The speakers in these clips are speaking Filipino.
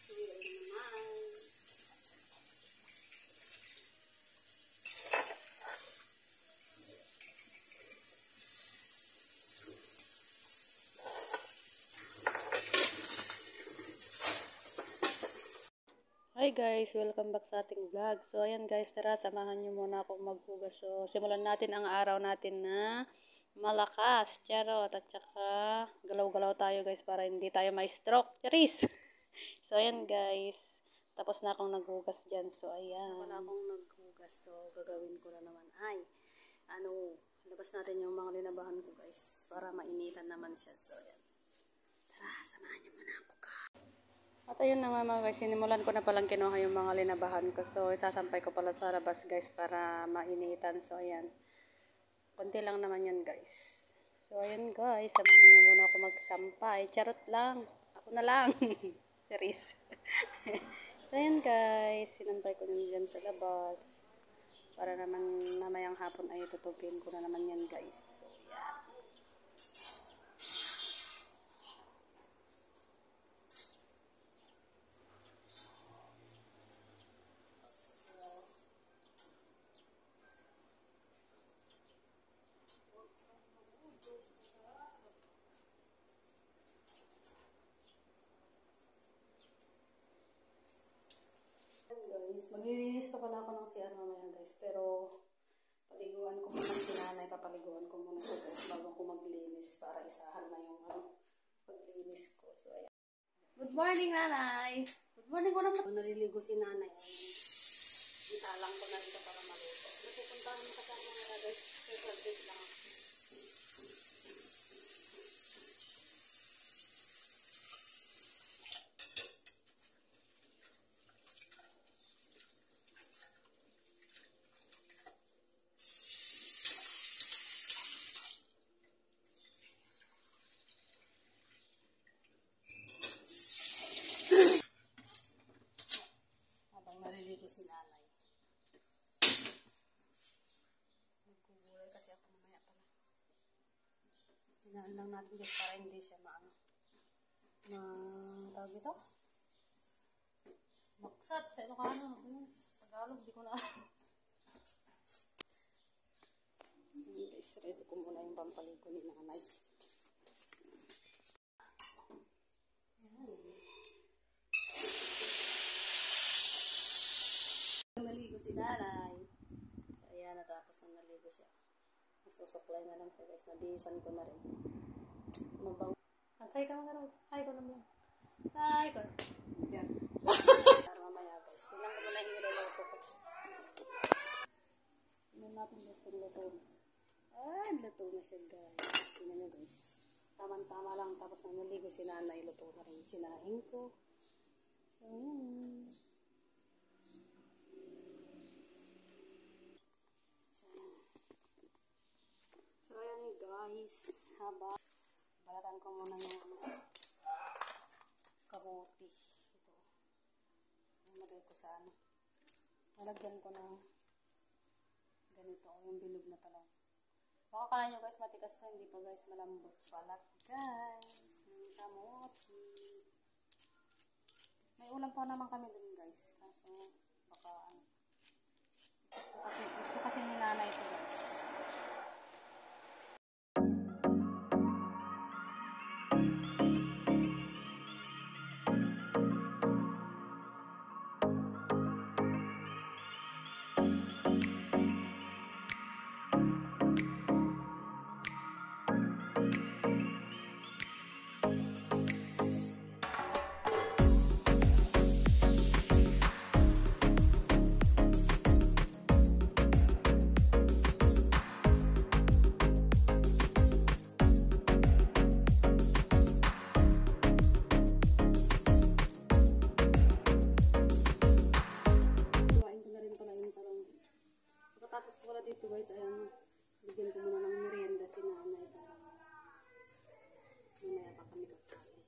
Hi guys, welcome back sa ating vlog. So ayan guys, tara samahan niyo muna akong maghugas. So simulan natin ang araw natin na malakas, charot, at saka galaw-galaw tayo guys para hindi tayo ma-stroke. Charis! So ayan guys, tapos na akong naghugas dyan. So ayan, wala akong naghugas. So gagawin ko na naman ay, labas natin yung mga linabahan ko guys para mainitan naman siya. So ayan, tara samahan niyo muna ako guys. At ayun na nga mga guys, sinimulan ko na palang kinuha yung mga linabahan ko. So, isasampay ko pala sa labas guys para mainitan. So, ayan. Kunti lang naman yan guys. So, ayan guys, samahan nyo muna ako magsampay. Charot lang. Ako na lang. Charis. So, ayan guys, sinampay ko na dyan sa labas. Para naman mamayang hapon ay tutupin ko na naman yan guys. So, ayan. Maglilinis pa pala ako ng CR mamaya guys, pero paliguan ko muna si nanay, papaliguan ko muna ito guys bago ko maglinis para isahan na yung paglinis ko. So, ayan. Good morning nanay! Good morning ko naman. Naliligo si nanay. Italang ko na dito para maluto. Napupuntahan mo kasi ako mga guys, super big lang. Naliligo si nanay. Magkugulay kasi ako mamaya pala. Hinaan lang natin guys para hindi siya tawag ito? Maksat sa Ilocano. Sa Tagalog, di ko na. Guys, ready ko muna yung pampaligo ni nanay. Naligo si nanay. So, ayan, natapos na naligo siya. Nasusupply na lang siya guys. Nabihisan ko na rin. Mabang. Hi ka mga rin. Hi ko naman. Hi ko. Yan. Para mamaya guys. Tingnan ko muna yung niluluto ko. Tingnan natin guys kung luto na. Luto na siya guys. Tingnan nyo guys. Tama-tama lang. Tapos na naligo si nanay. Luto na rin. Sinahin ko. So, ayan. Guys, balatan ko muna yung kabuti. Ito. Nalagay ko sa nalagyan ko ng ganito, yung bilog na talong. Baka kala nyo guys, matikas na, hindi pa guys, malambot. Balat guys, ng kamuti. May ulam pa naman kami dun guys, kaso baka gusto kasi ni nanay ito guys. Tapos ko wala dito guys, ayan, bigyan ko muna ng merienda si nanay para mamaya pa kami kakain.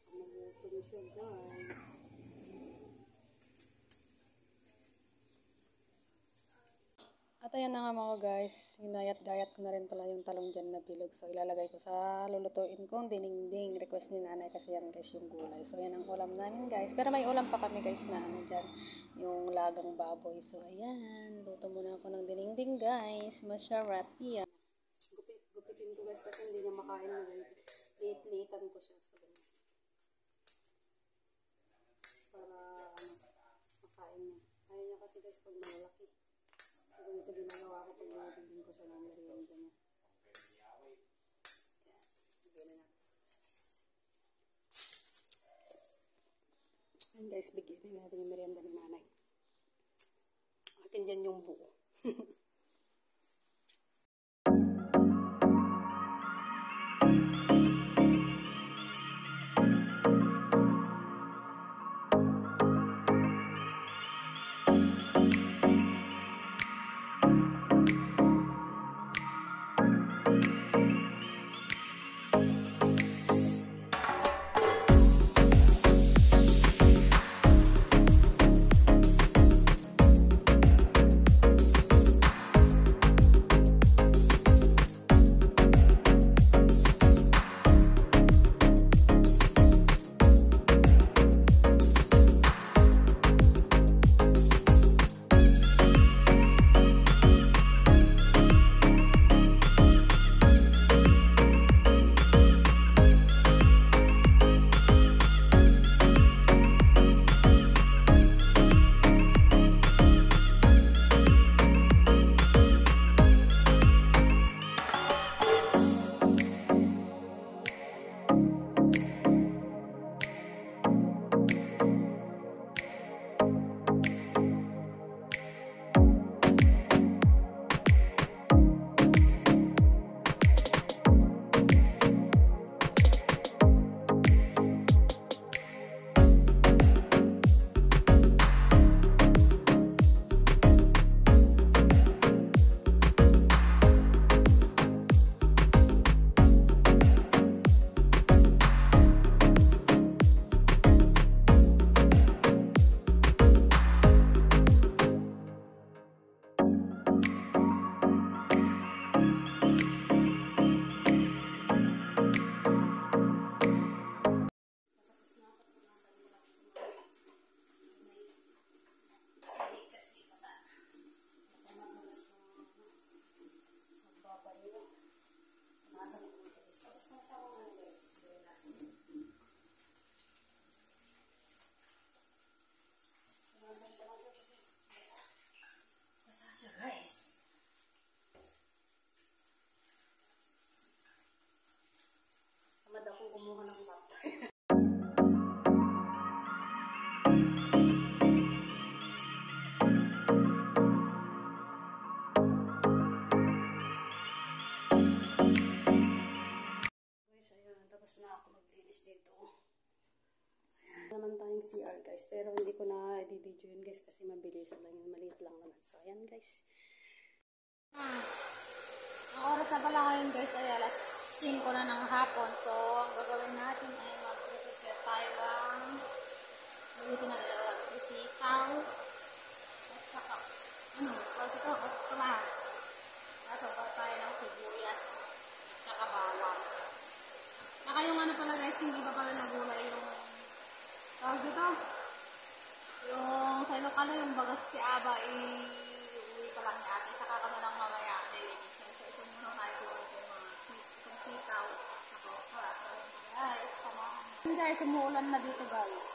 Baka magutom siya guys. At ayan na nga mga guys, hinayat-gayat ko na rin pala yung talong dyan na bilog. So ilalagay ko sa lulutuin kong dinengdeng. Request ni nanay kasi yan guys yung gulay. So yan ang ulam namin guys. Pero may ulam pa kami guys na ano dyan, yung lagang baboy. So ayan, luto muna ako ng dinengdeng guys. Masarap yan. Gupitin ko guys kasi hindi niya makain na ganito. Liit-liitan ko siya. So ganyan. Para makain niya. Ayaw niya kasi guys pag malaki. So, ganito ginagawa ko pag nabibigyan ko siya ng merienda niya. Ayan. Bigyan na natin sa guys. Ayan guys, bigyan na natin yung merienda ni nanay. Akin dyan yung buo. Tamad akong kumuha ng map. Guys, ayun. Tapos na ako maglinis dito. Ayan. Naman tayong CR guys. Pero hindi ko na i-video yun guys kasi mabilisan lang yun. Maliit lang naman. So, ayan guys. Ang oras na pala ngayon guys ay alas 5 na ng hapon. So, ang gagawin natin ay mag-prepare tayo lang. Mabuti na dalawa ng sitaw. At saka, pag ito, okra. Nasabal tayo ng sibuyas. Saka bawang. Saka yung pala guys, yung iba pala na gulay yung tawag dito. Yung sa Ilocano, yung bagas ti Aba, iuwi pa lang ni ate. Saka kami lang mamaya nilinisan. So, ito muna tayo gulay ko mga itong sitaw. Ako, guys, samahan. Guys, umuulan na dito guys.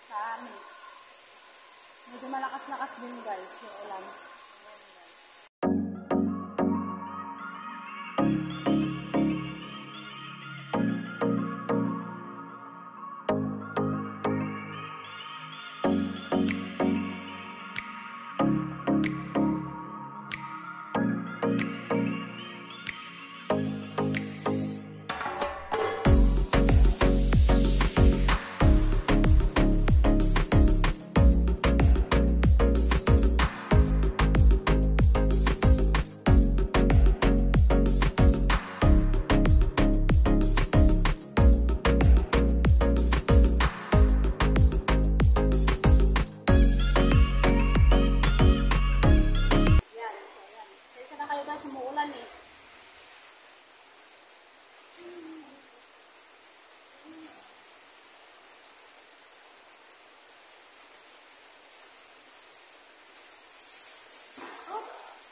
Sa amin. Medyo malakas-lakas din guys yung ulan.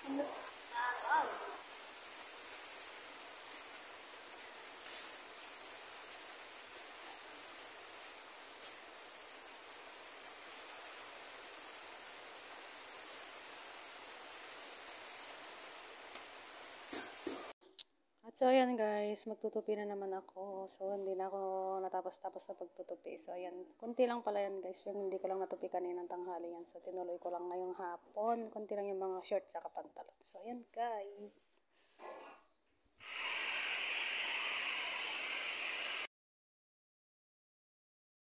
Wow. At so, ayan guys, magtutupi na naman ako. So, hindi na ako natapos-tapos sa pagtutupi. So, ayan, kunti lang pala yan guys. Yung hindi ko lang natupi kaninang tanghali yan. So, tinuloy ko lang ngayong hapon. Kunti lang yung mga short tsaka pantalon. So, ayan guys.